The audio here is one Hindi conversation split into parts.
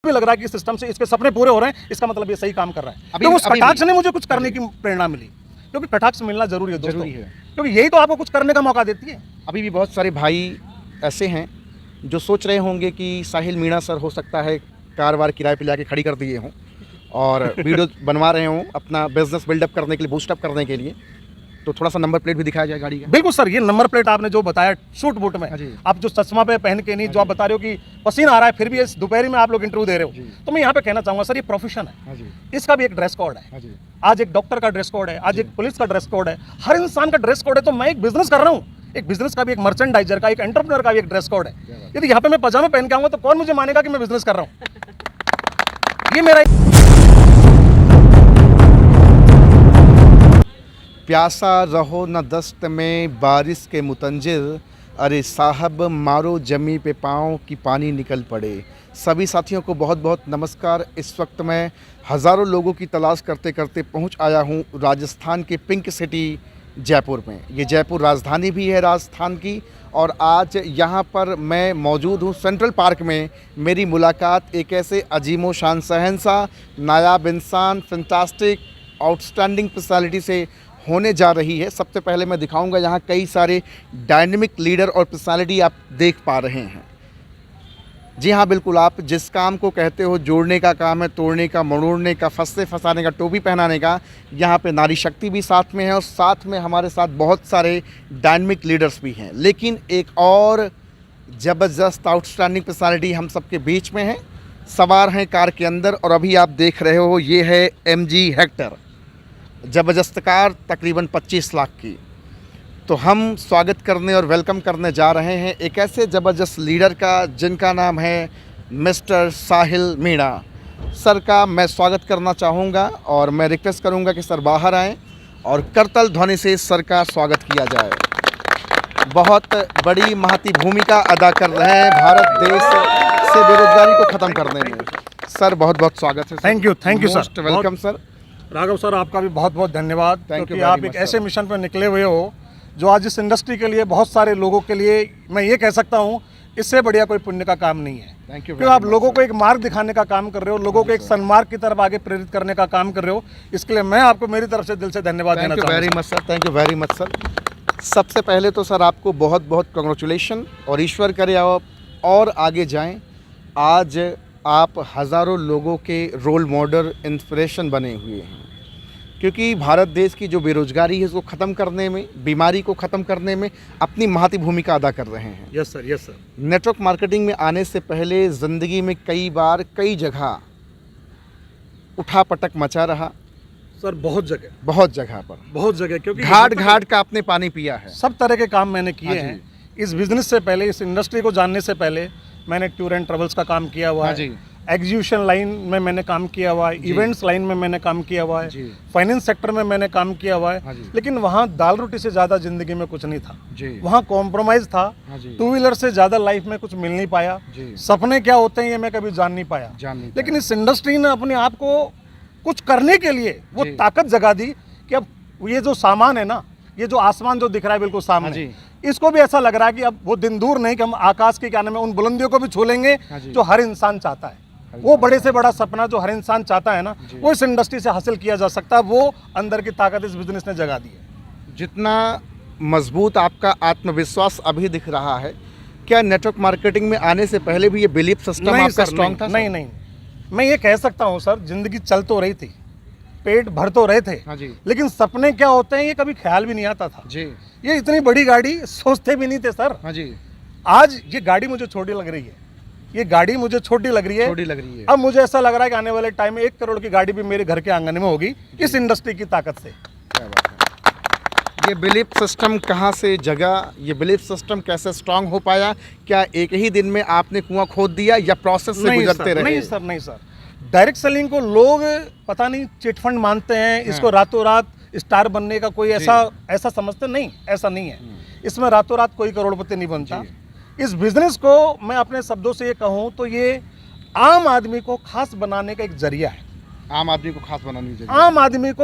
आपको लग रहा है कि सिस्टम से इसके सपने पूरे हो रहे हैं, इसका मतलब ये सही काम कर रहा है। तो उस अभी कटाक्ष ने मुझे कुछ करने की प्रेरणा मिली, क्योंकि कटाक्ष मिलना जरूरी है दोस्तों, क्योंकि यही तो आपको कुछ करने का मौका देती है। अभी भी बहुत सारे भाई ऐसे हैं जो सोच रहे होंगे कि साहिल मीणा सर हो सकता है कार वार किराए पे लाके खड़ी कर दिए हों और वीडियो बनवा रहे हों अपना बिजनेस बिल्डअप करने के लिए, बूस्टअप करने के लिए। तो थोड़ा सा नंबर प्लेट भी दिखाया जाए गाड़ी का। बिल्कुल सर, ये नंबर प्लेट आपने जो बताया सूट बूट में, आप जो चश्मा पे पहन के नहीं, जो आप बता रहे हो कि पसीना आ रहा है, फिर भी इस दोपहरी में आप लोग इंटरव्यू दे रहे हो, तो मैं यहाँ पे कहना चाहूंगा सर, ये प्रोफेशन है, इसका भी एक ड्रेस कोड है। आज एक डॉक्टर का ड्रेस कोड है, आज एक पुलिस का ड्रेस कोड है, हर इंसान का ड्रेस कोड है। तो मैं एक बिजनेस कर रहा हूँ, एक बिजनेस का भी, एक मर्चेंडाइजर का, एक एंटरप्रेन्योर का भी एक ड्रेस कोड है। यदि यहाँ पे मैं पजामा पहन के आऊंगा तो कौन मुझे मानेगा कि मैं बिजनेस कर रहा हूँ? ये मेरा प्यासा रहो न दस्त में बारिश के मुतंजिर, अरे साहब मारो जमी पे पाँव कि पानी निकल पड़े। सभी साथियों को बहुत बहुत नमस्कार। इस वक्त मैं हज़ारों लोगों की तलाश करते करते पहुंच आया हूं राजस्थान के पिंक सिटी जयपुर में। ये जयपुर राजधानी भी है राजस्थान की, और आज यहां पर मैं मौजूद हूं सेंट्रल पार्क में। मेरी मुलाकात एक ऐसे अजीमो शान शहंशाह, नायाब इंसान, फैंटास्टिक आउटस्टैंडिंग पर्सनालिटी से होने जा रही है। सबसे पहले मैं दिखाऊंगा यहाँ कई सारे डायनेमिक लीडर और पर्सनालिटी आप देख पा रहे हैं। जी हाँ, बिल्कुल, आप जिस काम को कहते हो जोड़ने का काम है, तोड़ने का, मरोड़ने का, फंसते फंसाने का, टोपी पहनाने का, यहाँ पे नारी शक्ति भी साथ में है और साथ में हमारे साथ बहुत सारे डायनेमिक लीडर्स भी हैं। लेकिन एक और ज़बरदस्त आउटस्टैंडिंग पर्सनालिटी हम सबके बीच में है, सवार हैं कार के अंदर, और अभी आप देख रहे हो ये है MG हेक्टर, ज़बरदस्त कार, तकरीबन 25 लाख की। तो हम स्वागत करने और वेलकम करने जा रहे हैं एक ऐसे ज़बरदस्त लीडर का जिनका नाम है मिस्टर साहिल मीणा। सर का मैं स्वागत करना चाहूँगा और मैं रिक्वेस्ट करूँगा कि सर बाहर आएँ और करतल ध्वनि से सर का स्वागत किया जाए। बहुत बड़ी महती भूमिका अदा कर रहे हैं भारत देश से बेरोजगारी को ख़त्म करने में। सर बहुत बहुत स्वागत है। Thank you sir, most welcome sir. Raghav sir, आपका भी बहुत बहुत धन्यवाद, क्योंकि आप एक ऐसे मिशन पर निकले हुए हो जो आज इस इंडस्ट्री के लिए, बहुत सारे लोगों के लिए, मैं ये कह सकता हूँ इससे बढ़िया कोई पुण्य का काम नहीं है। Thank you. क्योंकि आप लोगों को एक मार्ग दिखाने का काम कर रहे हो, लोगों को एक सन्मार्ग की तरफ आगे प्रेरित करने का काम कर रहे हो। इसके लिए मैं आपको मेरी तरफ से दिल से धन्यवाद देना चाहूँगा। Very much sir, thank you very much sir. सबसे पहले तो सर आपको बहुत बहुत कांग्रेचुलेशन, और ईश्वर करे आप और आगे जाएं। आज आप हज़ारों लोगों के रोल मॉडल, इंस्पिरेशन बने हुए हैं, क्योंकि भारत देश की जो बेरोजगारी है उसको ख़त्म करने में, बीमारी को ख़त्म करने में अपनी महती भूमिका अदा कर रहे हैं। Yes sir, yes sir. Network marketing में आने से पहले ज़िंदगी में कई बार कई जगह उठा पटक मचा रहा सर, बहुत जगह पर, क्योंकि घाट घाट का आपने पानी पिया है। सब तरह के काम मैंने किए हैं। इस बिजनेस से पहले, इस इंडस्ट्री को जानने से पहले मैंने टूर एंड ट्रेवल्स का काम किया हुआ है, एग्जीबिशन लाइन में मैंने काम किया हुआ है, इवेंट्स लाइन में मैंने काम किया हुआ है, फाइनेंस सेक्टर में मैंने काम किया हुआ है। लेकिन वहाँ दाल रोटी से ज़्यादा जिंदगी में कुछ नहीं था, वहाँ कॉम्प्रोमाइज़ था। टू व्हीलर से ज़्यादा लाइफ में कुछ मिल नहीं पाया। सपने क्या होते हैं ये मैं कभी जान नहीं पाया। लेकिन इस इंडस्ट्री ने अपने आप को कुछ करने के लिए वो ताकत जगा दी कि अब ये जो सामान है ना, ये जो आसमान जो दिख रहा है बिल्कुल सामने, इसको भी ऐसा लग रहा है कि अब वो दिन दूर नहीं कि हम आकाश के क्या नाम है उन बुलंदियों को भी छू लेंगे जो हर इंसान चाहता है। वो बड़े से बड़ा सपना जो हर इंसान चाहता है ना, वो इस इंडस्ट्री से हासिल किया जा सकता है। वो अंदर की ताकत इस बिजनेस ने जगा दी है। जितना मजबूत आपका आत्मविश्वास अभी दिख रहा है, क्या नेटवर्क मार्केटिंग में आने से पहले भी ये बिलीफ सिस्टम आपका स्ट्रॉन्ग था? नहीं, मैं ये कह सकता हूँ सर, जिंदगी चल तो रही थी, पेट भर तो रहे थे, लेकिन सपने क्या होते हैं ये कभी ख्याल भी नहीं आता था। ये इतनी बड़ी गाड़ी सोचते भी नहीं थे सर। आज ये गाड़ी मुझे छोटी लग रही है, ये गाड़ी मुझे छोटी लग रही है। अब मुझे ऐसा लग रहा है कि आने वाले टाइम में 1 करोड़ की गाड़ी भी मेरे घर के आंगन में होगी, इस इंडस्ट्री की ताकत से। क्या बात है। ये बिलीफ सिस्टम कहाँ से जगा, ये बिलीफ सिस्टम कैसे स्ट्रांग हो पाया? क्या एक ही दिन में आपने कुआं खोद दिया या प्रोसेस से गुजरते रहे? नहीं सर, डायरेक्ट सेलिंग को लोग पता नहीं चिटफंड मानते हैं, इसको रातों रात स्टार बनने का कोई ऐसा समझते नहीं, ऐसा नहीं है। इसमें रातों रात कोई करोड़पति नहीं बनता। इस बिजनेस को मैं अपने शब्दों से ये कहूँ तो ये आम आदमी को खास बनाने का एक जरिया है। आम आदमी को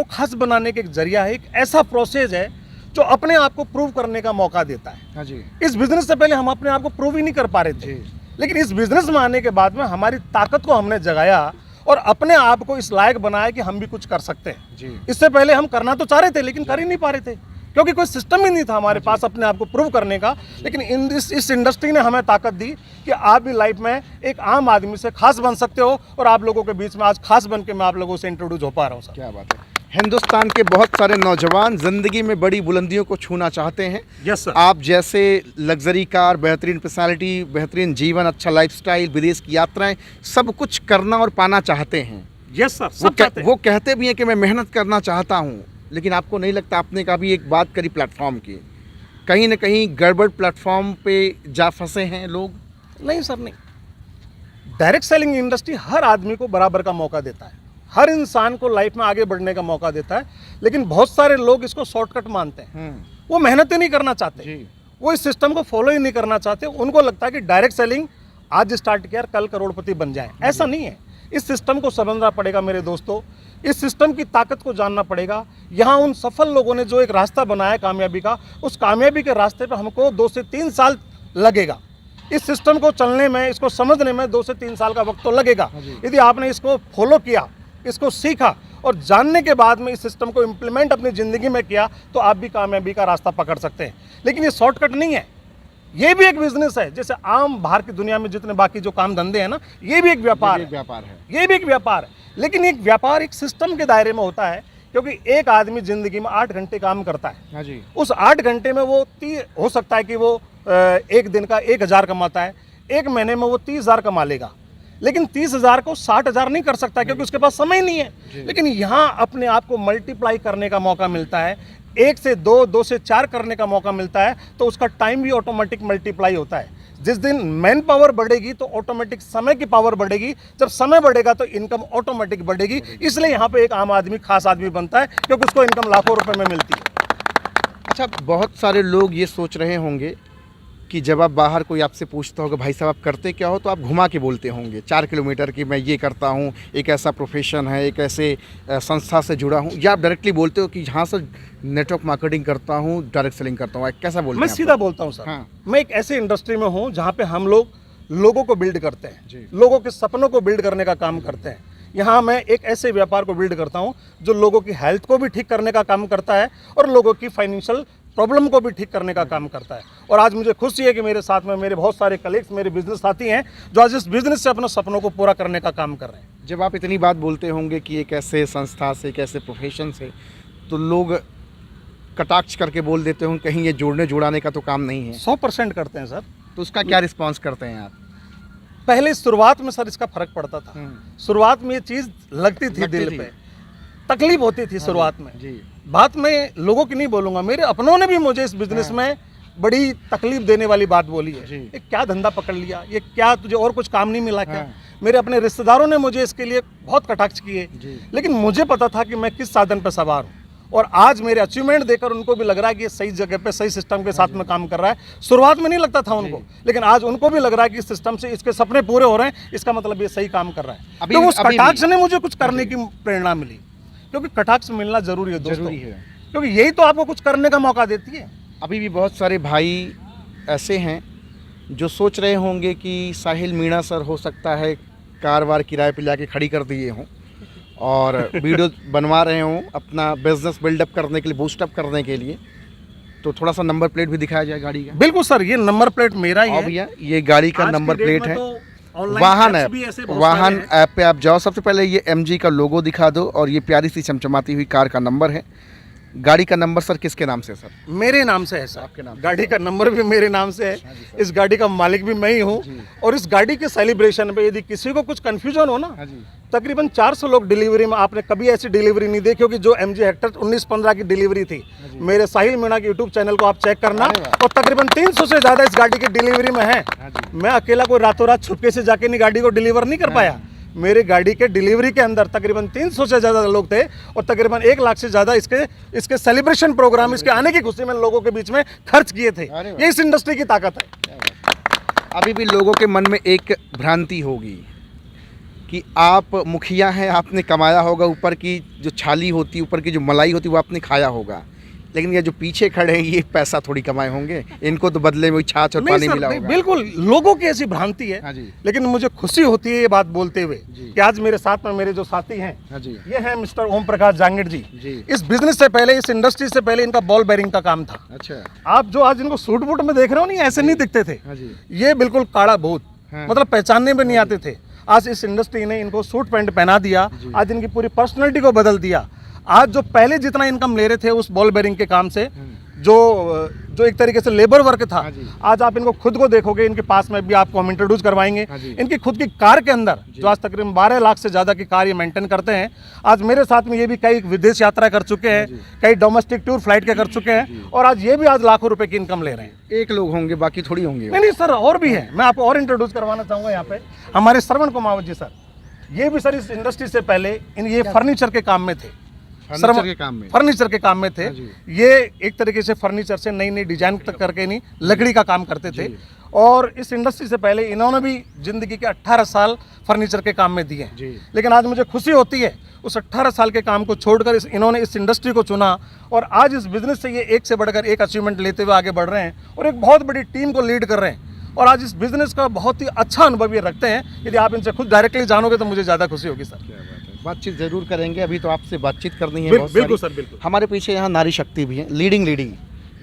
खास बनाने का एक जरिया है, एक ऐसा प्रोसेस है जो अपने आप को प्रूव करने का मौका देता है। इस बिजनेस से पहले हम अपने आप को प्रूव ही नहीं कर पा रहे थे। लेकिन इस बिजनेस में आने के बाद में हमारी ताकत को हमने जगाया और अपने आप को इस लायक बनाया कि हम भी कुछ कर सकते हैं जी। इससे पहले हम करना तो चाह रहे थे लेकिन कर ही नहीं पा रहे थे क्योंकि कोई सिस्टम ही नहीं था हमारे पास अपने आप को प्रूव करने का। लेकिन इस इंडस्ट्री ने हमें ताकत दी कि आप भी लाइफ में एक आम आदमी से खास बन सकते हो और आप लोगों के बीच में आज खास बन के मैं आप लोगों से इंट्रोड्यूस हो पा रहा हूँ सर। क्या बात है। हिंदुस्तान के बहुत सारे नौजवान ज़िंदगी में बड़ी बुलंदियों को छूना चाहते हैं। Yes sir. आप जैसे लग्जरी कार, बेहतरीन पर्सनालिटी, बेहतरीन जीवन, अच्छा लाइफस्टाइल, विदेश की यात्राएं, सब कुछ करना और पाना चाहते हैं। यस सर, सब चाहते हैं। वो कहते भी हैं कि मैं मेहनत करना चाहता हूँ, लेकिन आपको नहीं लगता, आपने कभी एक बात करी प्लेटफॉर्म की, कहीं ना कहीं गड़बड़ प्लेटफॉर्म पे जा फंसे हैं लोग? नहीं सर, नहीं। डायरेक्ट सेलिंग इंडस्ट्री हर आदमी को बराबर का मौका देता है, हर इंसान को लाइफ में आगे बढ़ने का मौका देता है, लेकिन बहुत सारे लोग इसको शॉर्टकट मानते हैं। वो मेहनत ही नहीं करना चाहते जी। वो इस सिस्टम को फॉलो ही नहीं करना चाहते। उनको लगता है कि डायरेक्ट सेलिंग आज स्टार्ट किया कल करोड़पति बन जाए। ऐसा नहीं है। इस सिस्टम को समझना पड़ेगा मेरे दोस्तों, इस सिस्टम की ताकत को जानना पड़ेगा। यहाँ उन सफल लोगों ने जो एक रास्ता बनाया कामयाबी का, उस कामयाबी के रास्ते पे हमको 2 से 3 साल लगेगा। इस सिस्टम को चलने में, इसको समझने में 2 से 3 साल का वक्त तो लगेगा। यदि आपने इसको फॉलो किया, इसको सीखा और जानने के बाद में इस सिस्टम को इम्प्लीमेंट अपनी ज़िंदगी में किया तो आप भी कामयाबी का रास्ता पकड़ सकते हैं। लेकिन ये शॉर्टकट नहीं है, ये भी एक बिजनेस है। जैसे आम बाहर की दुनिया में जितने बाकी जो काम धंधे हैं ना, ये भी एक व्यापार है। ये भी एक व्यापार है, लेकिन एक व्यापार एक सिस्टम के दायरे में होता है, क्योंकि एक आदमी जिंदगी में 8 घंटे काम करता है। हाँ जी। उस 8 घंटे में वो हो सकता है कि वो एक दिन का 1,000 कमाता है, एक महीने में वो 30,000 कमा लेगा, लेकिन 30,000 को 60,000 नहीं कर सकता क्योंकि उसके पास समय नहीं है। लेकिन यहाँ अपने आप को मल्टीप्लाई करने का मौका मिलता है, 1 से 2, 2 से 4 करने का मौका मिलता है, तो उसका टाइम भी ऑटोमेटिक मल्टीप्लाई होता है। जिस दिन मैन पावर बढ़ेगी तो ऑटोमेटिक समय की पावर बढ़ेगी, जब समय बढ़ेगा तो इनकम ऑटोमेटिक बढ़ेगी। इसलिए यहाँ पे एक आम आदमी खास आदमी बनता है क्योंकि उसको इनकम लाखों रुपए में मिलती है। अच्छा, बहुत सारे लोग ये सोच रहे होंगे कि जब आप बाहर कोई आपसे पूछता होगा भाई साहब आप करते क्या हो, तो आप घुमा के बोलते होंगे 4 किलोमीटर की मैं ये करता हूँ, एक ऐसा प्रोफेशन है, एक ऐसे संस्था से जुड़ा हूँ, या आप डायरेक्टली बोलते हो कि यहाँ से नेटवर्क मार्केटिंग करता हूँ, डायरेक्ट सेलिंग करता हूँ? कैसा बोलते हैं? मैं सीधा बोलता हूँ सर। हाँ। मैं एक ऐसे इंडस्ट्री में हूँ जहाँ पे हम लोग लोगों को बिल्ड करते हैं, लोगों के सपनों को बिल्ड करने का काम करते हैं। यहाँ मैं एक ऐसे व्यापार को बिल्ड करता हूँ जो लोगों की हेल्थ को भी ठीक करने का काम करता है और लोगों की फाइनेंशियल प्रॉब्लम को भी ठीक करने का काम करता है। और आज मुझे खुशी है कि मेरे साथ में मेरे बहुत सारे कलीग्स, मेरे बिजनेस साथी हैं जो आज इस बिजनेस से अपने सपनों को पूरा करने का काम कर रहे हैं। जब आप इतनी बात बोलते होंगे कि एक ऐसे संस्था से, एक ऐसे प्रोफेशन से, तो लोग कटाक्ष करके बोल देते होंगे कहीं ये जोड़ने जुड़ाने का तो काम नहीं है? 100% करते हैं सर। तो उसका क्या रिस्पॉन्स करते हैं आप? पहले शुरुआत में सर इसका फर्क पड़ता था। शुरुआत में ये चीज़ लगती थी दिल पे, तकलीफ होती थी शुरुआत में जी। बात मैं लोगों की नहीं बोलूंगा, मेरे अपनों ने भी मुझे इस बिजनेस में बड़ी तकलीफ देने वाली बात बोली है। ये क्या धंधा पकड़ लिया, ये क्या तुझे और कुछ काम नहीं मिला क्या? मेरे अपने रिश्तेदारों ने मुझे इसके लिए बहुत कटाक्ष किए, लेकिन मुझे पता था कि मैं किस साधन पर सवार हूँ। और आज मेरे अचीवमेंट देखकर उनको भी लग रहा है कि ये सही जगह पे सही सिस्टम के साथ में काम कर रहा है। शुरुआत में नहीं लगता था उनको, लेकिन आज उनको भी लग रहा है कि इस सिस्टम से इसके सपने पूरे हो रहे हैं, इसका मतलब ये सही काम कर रहा है। तो उस कटाक्ष ने मुझे कुछ करने की प्रेरणा मिली, क्योंकि कटाक्ष मिलना जरूरी है दोस्तों, क्योंकि यही तो आपको कुछ करने का मौका देती है। अभी भी बहुत सारे भाई ऐसे हैं जो सोच रहे होंगे कि साहिल मीणा सर हो सकता है कार वार किराए पे लाके खड़ी कर दिए हों और वीडियो बनवा रहे हों अपना बिजनेस बिल्डअप करने के लिए, बूस्टअप करने के लिए, तो थोड़ा सा नंबर प्लेट भी दिखाया जाए गाड़ी का। बिल्कुल सर, ये नंबर प्लेट मेरा ही है। भैया ये गाड़ी का नंबर प्लेट है। वाहन ऐप पे आप जाओ, सबसे पहले ये MG का लोगो दिखा दो और ये प्यारी सी चमचमाती हुई कार का नंबर है। गाड़ी का नंबर सर किसके नाम से? सर मेरे नाम से है सर। आपके नाम? गाड़ी का नंबर भी मेरे नाम से है, इस गाड़ी का मालिक भी मैं ही हूँ। और इस गाड़ी के सेलिब्रेशन पे यदि किसी को कुछ कंफ्यूजन हो ना, तकरीबन 400 लोग डिलीवरी में, आपने कभी ऐसी डिलीवरी नहीं देखी होगी जो MG हेक्टर 1915 की डिलीवरी थी। मेरे साहिल मीणा के यूट्यूब चैनल को आप चेक करना, और तकरीबन 300 से ज़्यादा इस गाड़ी की डिलीवरी में है। मैं अकेला कोई रातों रात छुपके से जाके नहीं गाड़ी को डिलीवर नहीं कर पाया। मेरे गाड़ी के डिलीवरी के अंदर तकरीबन 300 से ज़्यादा लोग थे और तकरीबन 1 लाख से ज़्यादा इसके सेलिब्रेशन प्रोग्राम, इसके आने की खुशी में लोगों के बीच में खर्च किए थे। ये इस इंडस्ट्री की ताकत है। अभी भी लोगों के मन में एक भ्रांति होगी कि आप मुखिया हैं, आपने कमाया होगा, ऊपर की जो छाली होती, ऊपर की जो मलाई होती वो आपने खाया होगा, लेकिन ये जो पीछे खड़े हैं ये पैसा थोड़ी कमाए होंगे, इनको तो बदले में वही छाछ और नहीं पानी सर, मिला नहीं, होगा। बिल्कुल लोगों की ऐसी भ्रांति है। हाँ जी। लेकिन मुझे खुशी होती है ये बात बोलते हुए कि आज मेरे साथ में मेरे जो साथी हैं, हाँ जी। ये हैं मिस्टर ओम प्रकाश जांगिड़ जी। जी। इस बिजनेस से पहले, इस इंडस्ट्री से पहले इनका बॉल बेरिंग का काम था। अच्छा। आप जो आज इनको सूट बूट में देख रहे हो नहीं, ऐसे नहीं दिखते थे। हाँ जी। ये बिल्कुल काड़ा भूत, हाँ। मतलब पहचानने में नहीं आते थे। आज इस इंडस्ट्री ने इनको सूट पैंट पहना दिया, आज इनकी पूरी पर्सनैलिटी को बदल दिया। आज जो पहले जितना इनकम ले रहे थे उस बॉल बेरिंग के काम से, जो एक तरीके से लेबर वर्क था, हाँ जी। आज आप इनको खुद को देखोगे, इनके पास में भी आपको हम इंट्रोड्यूस करवाएंगे। हाँ जी। इनकी खुद की कार के अंदर जो आज तकरीबन 12 लाख से ज़्यादा की कार ये मेंटेन करते हैं। आज मेरे साथ में ये भी कई विदेश यात्रा कर चुके हैं, कई डोमेस्टिक टूर फ्लाइट के कर चुके हैं, और आज ये भी आज लाखों रुपए की इनकम ले रहे हैं। एक लोग होंगे, बाकी थोड़ी होंगे। नहीं सर, और भी है। मैं आपको और इंट्रोड्यूस करवाना चाहूँगा यहाँ पे हमारे श्रवण कुमावत जी सर। ये भी सर इस इंडस्ट्री से पहले ये फर्नीचर के काम में थे। फर्नीचर के काम में? फर्नीचर के काम में थे। हाँ जी। ये एक तरीके से फर्नीचर से नई नई डिजाइन तक करके नहीं, लकड़ी का काम करते थे। और इस इंडस्ट्री से पहले इन्होंने भी जिंदगी के 18 साल फर्नीचर के काम में दिए हैं। जी। लेकिन आज मुझे खुशी होती है उस 18 साल के काम को छोड़कर इन्होंने इस इंडस्ट्री को चुना, और आज इस बिजनेस से ये एक से बढ़कर एक अचीवमेंट लेते हुए आगे बढ़ रहे हैं, और एक बहुत बड़ी टीम को लीड कर रहे हैं, और आज इस बिजनेस का बहुत ही अच्छा अनुभव ये रखते हैं। यदि आप इनसे खुद डायरेक्टली जानोगे तो मुझे ज़्यादा खुशी होगी सर। क्या बात है। बातचीत जरूर करेंगे, अभी तो आपसे बातचीत करनी है। बिल्कुल सर, बिल्कुल। हमारे पीछे यहाँ नारी शक्ति भी है, लीडिंग।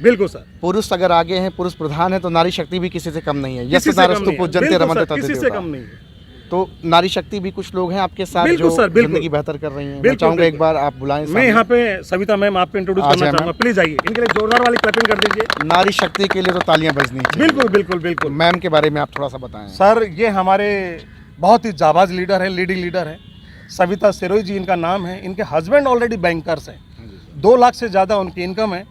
बिल्कुल सर। पुरुष अगर आगे हैं, पुरुष प्रधान है, तो नारी शक्ति भी किसी से कम नहीं है। किसी से कम नहीं है। बिल्कुल सर, किसी से कम नहीं है। तो नारी शक्ति भी कुछ लोग हैं आपके साथ बिल्कुल जो सर, बिल्कुल। जिंदगी बेहतर कर रही हैं। मैं बिल्कुल, चाहूंगा एक बिल्कुल। बार आप बुलाएं मैं सामने। यहाँ पे सविता मैम आपको इंट्रोड्यूस आ करना जाए चाहूंगा, प्लीज आइए। इनके लिए जोरदार वाली क्लैपिंग कर दीजिए। नारी शक्ति के लिए तो तालियां बजनी चाहिए। बिल्कुल बिल्कुल बिल्कुल। मैम के बारे में आप थोड़ा सा बताएं। सर ये हमारे बहुत ही जाबाज लीडर है, लीडिंग लीडर है। सविता सिरोही जी इनका नाम है। इनके हस्बैंड ऑलरेडी बैंकर्स हैं, 2 लाख से ज़्यादा उनकी इनकम है।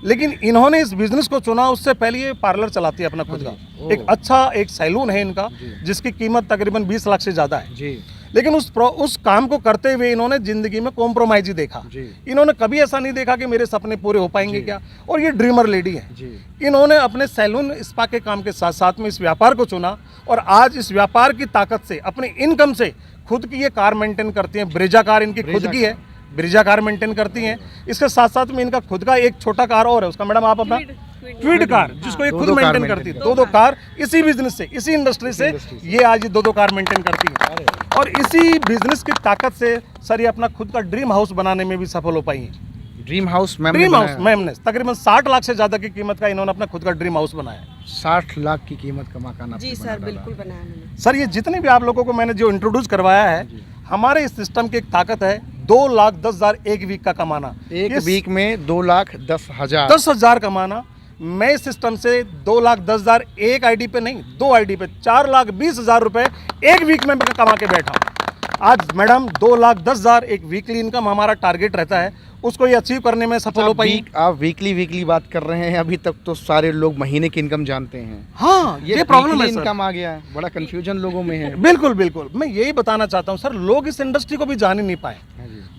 लेकिन इन्होंने इस बिजनेस को चुना, उससे पहले ये पार्लर चलाती है अपना खुद का। एक अच्छा एक सैलून है इनका, जिसकी कीमत तकरीबन 20 लाख से ज़्यादा है। जी। लेकिन उस काम को करते हुए इन्होंने जिंदगी में कॉम्प्रोमाइज ही देखा। इन्होंने कभी ऐसा नहीं देखा कि मेरे सपने पूरे हो पाएंगे क्या। और ये ड्रीमर लेडी है। इन्होंने अपने सैलून स्पा के काम के साथ साथ में इस व्यापार को चुना, और आज इस व्यापार की ताकत से, अपनी इनकम से खुद की ये कार मेंटेन करती हैं। ब्रेजा कार इनकी खुद की है, ब्रेजा कार मेंटेन करती हैं। इसके साथ साथ में इनका खुद का एक छोटा कार और है, उसका मैडम आप अपना ट्वीड कार, जिसको ये खुद दो-दो कार मेंटेन करती है। 2-2 कार इसी बिजनेस से, इसी इंडस्ट्री से ये आज 2-2 कार मेंटेन करती है। और इसी बिजनेस की ताकत से सर ये अपना खुद का ड्रीम हाउस बनाने में भी सफल हो पाई है। Dream house ma'am dream house ma'am ने तकरीबन 60 लाख से ज्यादा की कीमत का इन्होंने अपना खुद का ड्रीम हाउस बनाया। 60 लाख की कीमत का मकान जी सर, बिल्कुल बनाया मैंने। सर ये जितने भी आप लोगों को मैंने जो इंट्रोड्यूस करवाया है, हमारे इस सिस्टम की एक ताकत है 2,10,000 एक वीक का कमाना। एक वीक में 2,10,000 10,000 कमाना। मैं इस सिस्टम से 2,10,000 एक आईडी पे नहीं, 2 आईडी पे 4,20,000 रुपए एक वीक में मैं कमा के बैठा हूँ। आज मैडम 2,10,000 एक वीकली इनकम हमारा टारगेट रहता है, उसको ये अचीव करने में सफल हो पाई। आप वीकली बात कर रहे हैं, अभी तक तो सारे लोग महीने की इनकम जानते हैं। हाँ, ये प्रॉब्लम है सर। इनकम आ गया है, बड़ा कंफ्यूजन लोगों में है। बिल्कुल बिल्कुल। मैं यही बताना चाहता हूँ सर, लोग इस इंडस्ट्री को भी जान ही नहीं पाए।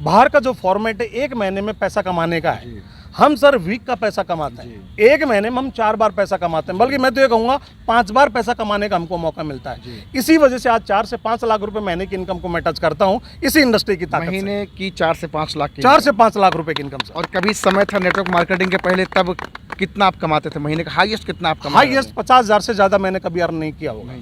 बाहर का जो फॉर्मेट है एक महीने में पैसा कमाने का है, हम सर वीक का पैसा कमाते हैं। एक महीने में हम 4 बार पैसा कमाते हैं, बल्कि मैं तो ये कहूँगा 5 बार पैसा कमाने का हमको मौका मिलता है। इसी वजह से आज 4 से 5 लाख रुपए महीने की इनकम को मैं टच करता हूँ, इसी इंडस्ट्री की ताकत से। महीने की 4 से 5 लाख की 4 से 5 लाख रुपए की इनकम। और कभी समय था नेटवर्क मार्केटिंग के पहले, तब कितना आप कमाते थे महीने का? हाईएस्ट कितना आप कमाते थे? हाईएस्ट 50,000 से ज़्यादा मैंने कभी अर्न नहीं किया होगा।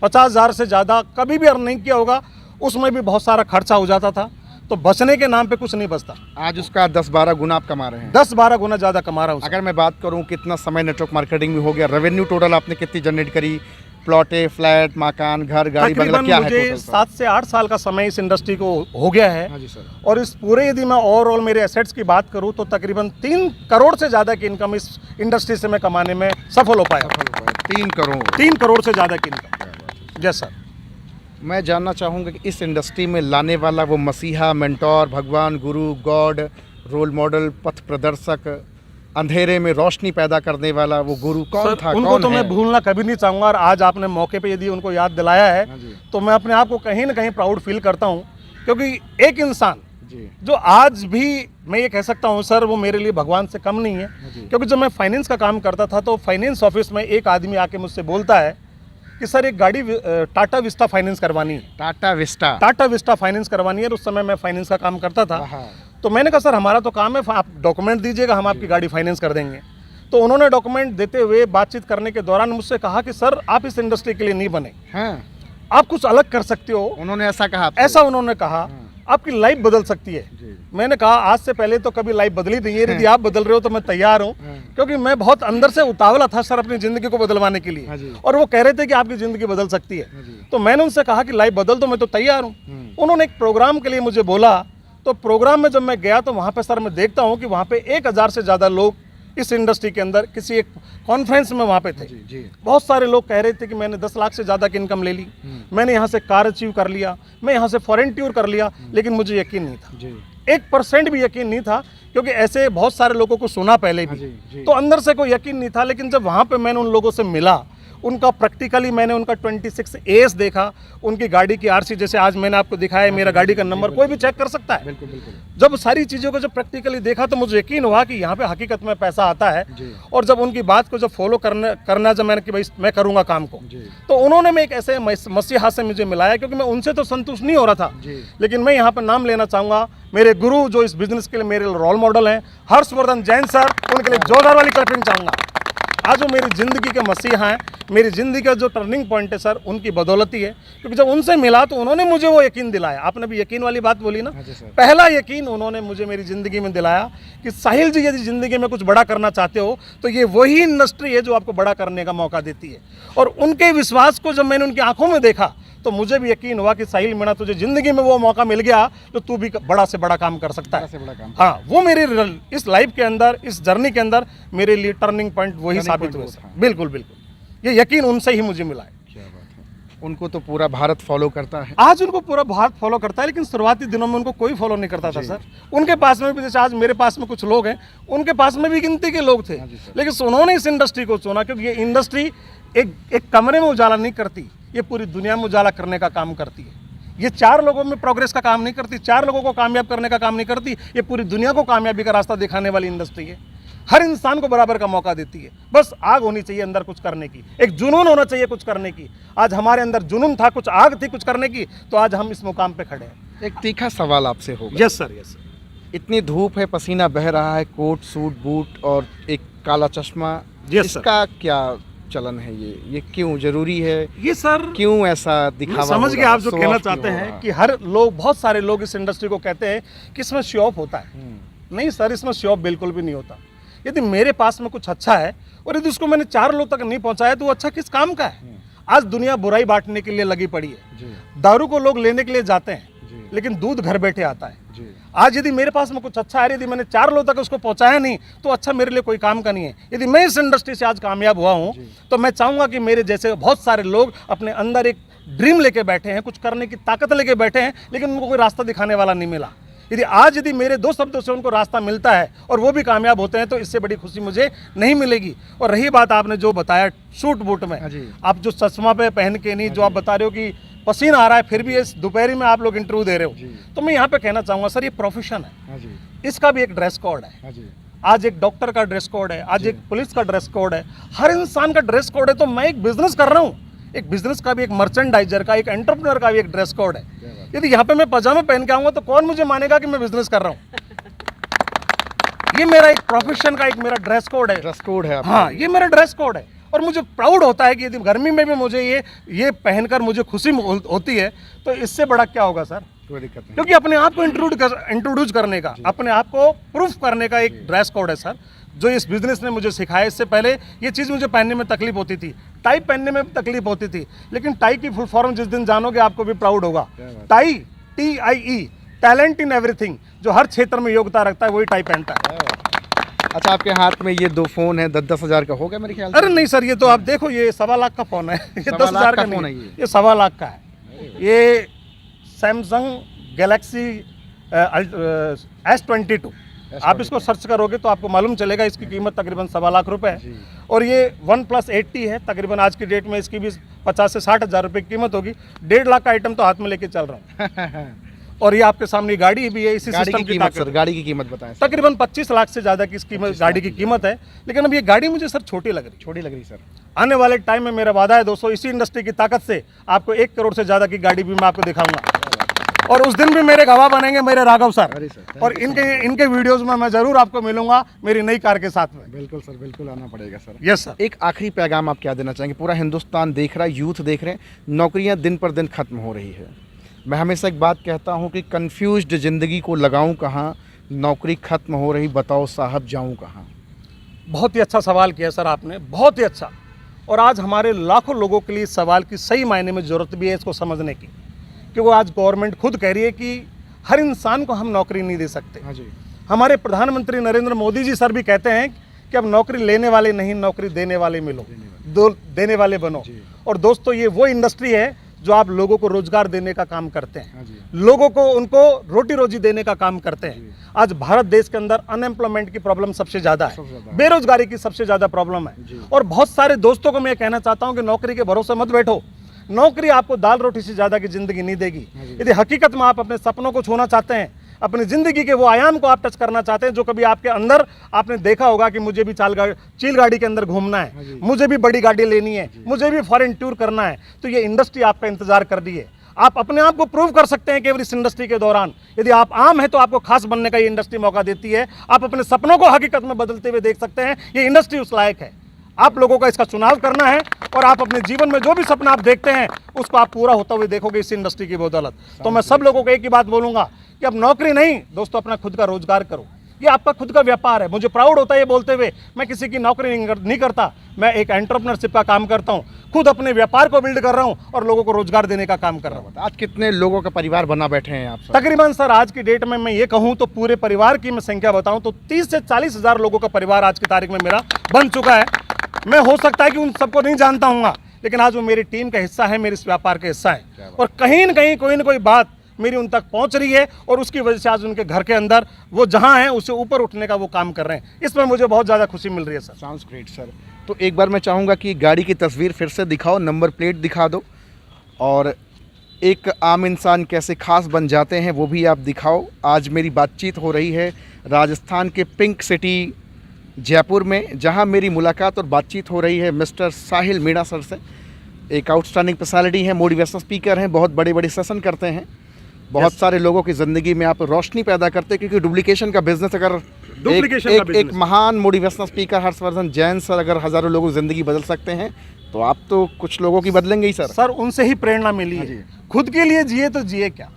50,000 से ज़्यादा कभी भी अर्न नहीं किया होगा। उसमें भी बहुत सारा खर्चा हो जाता था, तो बचने के नाम पे कुछ नहीं बचता। आज उसका 10-12 गुना आप कमा रहे हैं। 10-12 गुना ज़्यादा कमा रहा हूँ। अगर मैं बात करूं कितना समय नेटवर्क मार्केटिंग में हो गया, रेवेन्यू टोटल आपने कितनी जनरेट करी? प्लॉटे, फ्लैट, मकान, घर, गाड़ी, बंगला, क्या है मुझे टोटल? 7 से 8 साल का समय इस इंडस्ट्री को हो गया है। हाँ जी सर। और इस पूरे यदि मैं ओवरऑल मेरे एसेट्स की बात करूं तो तकरीबन 3 करोड़ से ज़्यादा की इनकम इस इंडस्ट्री से मैं कमाने में सफल हो पाया। 3 करोड़ 3 करोड़ से ज़्यादा की इनकम। जय सर। मैं जानना चाहूँगा कि इस इंडस्ट्री में लाने वाला वो मसीहा, मेंटोर, भगवान, गुरु, गॉड, रोल मॉडल, पथ प्रदर्शक, अंधेरे में रोशनी पैदा करने वाला वो गुरु कौन था? उनको कौन तो है? मैं भूलना कभी नहीं चाहूँगा, और आज आपने मौके पे यदि उनको याद दिलाया है तो मैं अपने आप को कहीं ना कहीं प्राउड फील करता हूँ। क्योंकि एक इंसान जो आज भी मैं ये कह सकता हूँ सर, वो मेरे लिए भगवान से कम नहीं है। क्योंकि जब मैं फाइनेंस का काम करता था तो फाइनेंस ऑफिस में एक आदमी आके मुझसे बोलता है कि सर एक गाड़ी टाटा विस्टा फाइनेंस करवानी है। टाटा विस्टा फाइनेंस करवानी है। और उस समय मैं फाइनेंस का काम करता था। तो मैंने कहा सर हमारा तो काम है, आप डॉक्यूमेंट दीजिएगा, हम आपकी गाड़ी फाइनेंस कर देंगे। तो उन्होंने डॉक्यूमेंट देते हुए बातचीत करने के दौरान मुझसे कहा कि सर आप इस इंडस्ट्री के लिए नहीं बने, हाँ, आप कुछ अलग कर सकते हो। उन्होंने ऐसा कहा आपको? ऐसा उन्होंने कहा, आपकी लाइफ बदल सकती है। जी। मैंने कहा आज से पहले तो कभी लाइफ बदली नहीं है, यदि आप बदल रहे हो तो मैं तैयार हूँ, क्योंकि मैं बहुत अंदर से उतावला था सर अपनी ज़िंदगी को बदलवाने के हाँ जी। लिए, और वो कह रहे थे कि आपकी ज़िंदगी बदल सकती है। तो मैंने उनसे कहा कि लाइफ बदल, तो मैं तो तैयार हूँ। उन्होंने एक प्रोग्राम के लिए मुझे बोला, तो प्रोग्राम में जब मैं गया तो वहाँ पे सर मैं देखता हूँ कि वहाँ पे 1000 से ज़्यादा लोग इस इंडस्ट्री के अंदर किसी एक कॉन्फ्रेंस में वहाँ पे थे। जी। बहुत सारे लोग कह रहे थे कि मैंने 10 लाख से ज़्यादा की इनकम ले ली, मैंने यहाँ से कार अचीव कर लिया, मैं यहाँ से फॉरेन टूर कर लिया, लेकिन मुझे यकीन नहीं था, जी। 1% भी यकीन नहीं था, क्योंकि ऐसे बहुत सारे लोगों को सुना पहले भी, जी। तो अंदर से कोई यकीन नहीं था। लेकिन जब वहाँ पे मैंने उन लोगों से मिला, उनका प्रैक्टिकली मैंने उनका 26 एस देखा, उनकी गाड़ी की आरसी, जैसे आज मैंने आपको दिखाया है, मेरा गाड़ी का नंबर कोई भी चेक कर सकता है। बिल्कुल बिल्कुल। जब सारी चीज़ों को जब प्रैक्टिकली देखा तो मुझे यकीन हुआ कि यहाँ पे हकीकत में पैसा आता है। जी। और जब उनकी बात को जब फॉलो करना जब मैंने कि भाई मैं करूँगा काम को, जी। तो उन्होंने मैं एक ऐसे मसीहा से मुझे मिलाया, क्योंकि मैं उनसे तो संतुष्ट नहीं हो रहा था। जी। लेकिन मैं यहाँ पर नाम लेना चाहूँगा, मेरे गुरु जो इस बिजनेस के लिए मेरे रोल मॉडल हैं, हर्षवर्धन जैन सर, उनके लिए जोरदार वाली क्लैपिंग चाहूँगा। आज वो मेरी ज़िंदगी के मसीहा हैं, मेरी ज़िंदगी का जो टर्निंग पॉइंट है सर, उनकी बदौलत ही है। क्योंकि जब उनसे मिला तो उन्होंने मुझे वो यकीन दिलाया। आपने भी यकीन वाली बात बोली ना, पहला यकीन उन्होंने मुझे मेरी ज़िंदगी में दिलाया कि साहिल जी यदि ज़िंदगी में कुछ बड़ा करना चाहते हो तो ये वही इंडस्ट्री है जो आपको बड़ा करने का मौका देती है। और उनके विश्वास को जब मैंने उनकी आंखों में देखा तो मुझे भी यकीन हुआ कि साहिल मीणा तुझे ज़िंदगी में वो मौका मिल गया तो तू भी बड़ा से बड़ा काम कर सकता है। हाँ, वो मेरी इस लाइफ के अंदर, इस जर्नी के अंदर मेरे लिए टर्निंग पॉइंट वही साबित हुए। बिल्कुल बिल्कुल, ये यकीन उनसे ही मुझे मिला है। क्या बात है। उनको तो पूरा भारत फॉलो करता है। आज उनको पूरा भारत फॉलो करता है, लेकिन शुरुआती दिनों में उनको कोई फॉलो नहीं करता था सर। उनके पास में भी, जैसे आज मेरे पास में कुछ लोग हैं, उनके पास में भी गिनती के लोग थे, लेकिन उन्होंने इस इंडस्ट्री को चुना, क्योंकि ये इंडस्ट्री एक कमरे में उजाला नहीं करती, ये पूरी दुनिया में उजाला करने का काम करती है। ये 4 लोगों में प्रोग्रेस का काम नहीं करती, 4 लोगों को कामयाब करने का काम नहीं करती, ये पूरी दुनिया को कामयाबी का रास्ता दिखाने वाली इंडस्ट्री है। हर इंसान को बराबर का मौका देती है, बस आग होनी चाहिए अंदर कुछ करने की, एक जुनून होना चाहिए कुछ करने की। आज हमारे अंदर जुनून था, कुछ आग थी कुछ करने की, तो आज हम इस मुकाम पे खड़े हैं। एक तीखा सवाल आपसे होगा। Yes sir, yes sir. इतनी धूप है, पसीना बह रहा है, कोट सूट बूट और एक काला चश्मा, यस सर। इसका क्या चलन है? ये क्यों जरूरी है? ये सर क्यों ऐसा दिखावा समझ हो गए रहा है? आप जो शो कहना ऑफ क्यों चाहते हो हैं रहा है? कि हर लोग, बहुत सारे लोग इस इंडस्ट्री को कहते हैं कि इसमें शो ऑफ होता है। नहीं सर, इसमें शो ऑफ बिल्कुल भी नहीं होता। यदि मेरे पास में कुछ अच्छा है और यदि उसको मैंने 4 लोग तक नहीं पहुंचाया तो वो अच्छा किस काम का है? आज दुनिया बुराई बांटने के लिए लगी पड़ी है। दारू को लोग लेने के लिए जाते हैं, लेकिन दूध घर बैठे आता है। आज यदि मेरे पास में कुछ अच्छा है, यदि मैंने 4 लोग तक उसको पहुंचाया नहीं तो अच्छा मेरे लिए कोई काम का नहीं है। यदि मैं इस इंडस्ट्री से आज कामयाब हुआ हूं तो मैं चाहूंगा कि मेरे जैसे बहुत सारे लोग अपने अंदर एक ड्रीम लेके बैठे हैं, कुछ करने की ताकत लेके बैठे हैं, लेकिन उनको कोई रास्ता दिखाने वाला नहीं मिला। यदि मेरे 2 शब्दों से उनको रास्ता मिलता है और वो भी कामयाब होते हैं तो इससे बड़ी खुशी मुझे नहीं मिलेगी। और रही बात आपने जो बताया सूट बूट में, आप जो चश्मा पे पहन के नहीं, जो आप बता रहे हो कि पसीना आ रहा है फिर भी इस दोपहरी में आप लोग इंटरव्यू दे रहे हो, तो मैं यहाँ पे कहना चाहूँगा सर, ये प्रोफेशन है, इसका भी एक ड्रेस कोड है। आज एक डॉक्टर का ड्रेस कोड है, आज एक पुलिस का ड्रेस कोड है, हर इंसान का ड्रेस कोड है। तो मैं एक बिजनेस कर रहा हूँ, एक बिजनेस का भी, एक मर्चेंडाइजर का, एक एंटरप्रेन्योर का भी एक ड्रेस कोड है। यदि यहाँ पे मैं पजामा पहन के आऊँगा तो कौन मुझे मानेगा कि मैं बिजनेस कर रहा हूँ? ये मेरा एक प्रोफेशन का एक मेरा ड्रेस कोड है। ड्रेस कोड है आपका? हाँ, ये मेरा ड्रेस कोड है। और मुझे प्राउड होता है कि यदि गर्मी में भी मुझे ये पहनकर मुझे खुशी होती है तो इससे बड़ा क्या होगा सर? कोई दिक्कत नहीं। क्योंकि अपने आप को इंट्रोड्यूस करने का, अपने आप को प्रूफ करने का एक ड्रेस कोड है सर, जो इस बिजनेस ने मुझे सिखाया। इससे पहले ये चीज़ मुझे पहनने में तकलीफ होती थी, टाई पहनने में तकलीफ होती थी, लेकिन टाई की फुल फॉर्म जिस दिन जानोगे आपको भी प्राउड होगा। Tie, TIE, talent in everything, जो हर क्षेत्र में योग्यता रखता है वही टाई पहनता है। अच्छा, आपके हाथ में ये 2 फोन है, 10-10 हज़ार का होगा मेरे ख्याल से? अरे नहीं सर, ये तो आप देखो, ये 1.25 लाख का फोन है। ये 10,000 का फोन नहीं, है ये 1.25 लाख का है। ये सैमसंग गैलेक्सी S22, आप इसको सर्च करोगे तो आपको मालूम चलेगा। इसकी कीमत तकरीबन 1.25 लाख रुपए है। और ये OnePlus 80 है, तकरीबन आज की डेट में इसकी भी 50 से 60 हज़ार रुपये की कीमत होगी। 1.5 लाख का आइटम तो हाथ में लेके चल रहा हूँ। और ये आपके सामने गाड़ी भी है, इसी सिस्टम की कीमत सर, गाड़ी की कीमत बताएं। तकरीबन 25 लाख से ज़्यादा की इसकी गाड़ी की कीमत है। लेकिन अब ये गाड़ी मुझे सर छोटी लग रही सर। आने वाले टाइम में मेरा वादा है दोस्तों, इसी इंडस्ट्री की ताकत से आपको 1 करोड़ से ज़्यादा की गाड़ी भी मैं आपको दिखाऊंगा। और उस दिन भी मेरे गवाह बनेंगे मेरे राघव सर। अरे सर, और इनके वीडियोस में मैं जरूर आपको मिलूंगा मेरी नई कार के साथ में। बिल्कुल सर, बिल्कुल आना पड़ेगा सर। Yes sir. एक आखिरी पैगाम आप क्या देना चाहेंगे? पूरा हिंदुस्तान देख रहा है, यूथ देख रहे हैं, नौकरियां दिन पर दिन खत्म हो रही है। मैं हमेशा एक बात कहता हूं कि कंफ्यूज्ड ज़िंदगी को लगाऊं कहाँ, नौकरी खत्म हो रही बताओ साहब जाऊं कहाँ। बहुत ही अच्छा सवाल किया सर आपने, बहुत ही अच्छा। और आज हमारे लाखों लोगों के लिए इस सवाल की सही मायने में ज़रूरत भी है इसको समझने की, क्योंकि आज गवर्नमेंट खुद कह रही है कि हर इंसान को हम नौकरी नहीं दे सकते। हाँ जी। हमारे प्रधानमंत्री नरेंद्र मोदी जी सर भी कहते हैं कि अब नौकरी लेने वाले नहीं, नौकरी देने वाले मिलो, देने वाले बनो। और दोस्तों, ये वो इंडस्ट्री है जो आप लोगों को रोजगार देने का काम करते हैं, लोगों को उनको रोटी रोजी देने का काम करते हैं। आज भारत देश के अंदर अनएम्प्लॉयमेंट की प्रॉब्लम सबसे ज़्यादा है, बेरोजगारी की सबसे ज़्यादा प्रॉब्लम है। और बहुत सारे दोस्तों को मैं कहना चाहता हूं कि नौकरी के भरोसे मत बैठो। नौकरी आपको दाल रोटी से ज़्यादा की ज़िंदगी नहीं देगी। यदि हकीकत में आप अपने सपनों को छूना चाहते हैं, अपनी ज़िंदगी के वो आयाम को आप टच करना चाहते हैं जो कभी आपके अंदर आपने देखा होगा कि मुझे भी चील गाड़ी के अंदर घूमना है, मुझे भी बड़ी गाड़ी लेनी है, मुझे भी फॉरेन टूर करना है, तो ये इंडस्ट्री आपका इंतजार कर रही है। आप अपने आप को प्रूव कर सकते हैं केवल इस इंडस्ट्री के दौरान। यदि आप आम हैं तो आपको खास बनने का ये इंडस्ट्री मौका देती है। आप अपने सपनों को हकीकत में बदलते हुए देख सकते हैं। ये इंडस्ट्री उस लायक है। आप लोगों का इसका चुनाव करना है और आप अपने जीवन में जो भी सपना आप देखते हैं उसको आप पूरा होता हुए देखोगे इस इंडस्ट्री की बदौलत। तो मैं सब लोगों को एक ही बात बोलूंगा कि अब नौकरी नहीं दोस्तों, अपना खुद का रोजगार करो। ये आपका खुद का व्यापार है। मुझे प्राउड होता है ये बोलते हुए, मैं किसी की नौकरी नहीं करता, मैं एक एंटरप्रेन्योरशिप का काम करता हूँ, खुद अपने व्यापार को बिल्ड कर रहा हूँ और लोगों को रोजगार देने का काम कर रहा हूँ। आज कितने लोगों का परिवार बना बैठे हैं आप? तकरीबन सर आज की डेट में मैं ये कहूँ तो पूरे परिवार की मैं संख्या बताऊँ तो 30 से 40 हज़ार लोगों का परिवार आज की तारीख में मेरा बन चुका है। मैं हो सकता है कि उन सबको नहीं जानता हूँ, लेकिन आज वो मेरी टीम का हिस्सा है, मेरे इस व्यापार का हिस्सा है। और कहीं न कहीं कोई न कोई बात मेरी उन तक पहुंच रही है और उसकी वजह से आज उनके घर के अंदर वो जहां हैं उससे ऊपर उठने का वो काम कर रहे हैं। इसमें मुझे बहुत ज़्यादा खुशी मिल रही है सर। Sounds great sir. तो एक बार मैं चाहूँगा कि गाड़ी की तस्वीर फिर से दिखाओ, नंबर प्लेट दिखा दो और एक आम इंसान कैसे खास बन जाते हैं वो भी आप दिखाओ। आज मेरी बातचीत हो रही है राजस्थान के पिंक सिटी जयपुर में, जहां मेरी मुलाकात और बातचीत हो रही है मिस्टर साहिल मीणा सर से। एक आउटस्टैंडिंग पर्सनालिटी हैं, मोटिवेशनल स्पीकर हैं, बहुत बड़े बड़े सेशन करते हैं, बहुत सारे लोगों की ज़िंदगी में आप रोशनी पैदा करते हैं। क्योंकि डुप्लीकेशन का बिजनेस अगर एक महान motivational speaker Harshvardhan Jain sir अगर हज़ारों लोगों की ज़िंदगी बदल सकते हैं तो आप तो कुछ लोगों की बदलेंगे ही सर। सर उनसे ही प्रेरणा मिली है। खुद के लिए जिए तो जिए क्या।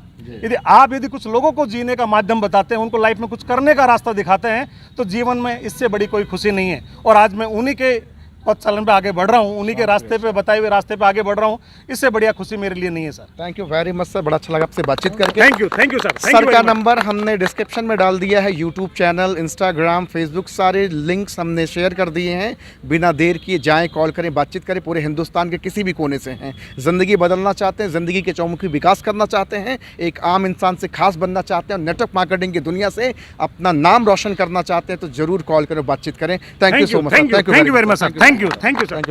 यदि कुछ लोगों को जीने का माध्यम बताते हैं, उनको लाइफ में कुछ करने का रास्ता दिखाते हैं, तो जीवन में इससे बड़ी कोई खुशी नहीं है। और आज मैं उन्हीं के पथ चलन पे आगे बढ़ रहा हूँ, उन्हीं के रास्ते पे बताए हुए रास्ते पे आगे बढ़ रहा हूँ। इससे बढ़िया खुशी मेरे लिए नहीं है sir. Thank you very much sir, बड़ा अच्छा लगा आपसे बातचीत करके। Thank you sir. सर का नंबर हमने डिस्क्रिप्शन में डाल दिया है, यूट्यूब चैनल, इंस्टाग्राम, फेसबुक, सारे लिंक्स हमने शेयर कर दिए हैं। बिना देर किए जाएँ, कॉल करें, बातचीत करें। पूरे हिंदुस्तान के किसी भी कोने से हैं, ज़िंदगी बदलना चाहते हैं, ज़िंदगी के चौमुखी विकास करना चाहते हैं, एक आम इंसान से खास बनना चाहते हैं और नेटवर्क मार्केटिंग की दुनिया से अपना नाम रोशन करना चाहते हैं, तो जरूर कॉल करें, बातचीत करें। Thank you so much. Thank you very much sir. Thank you sir.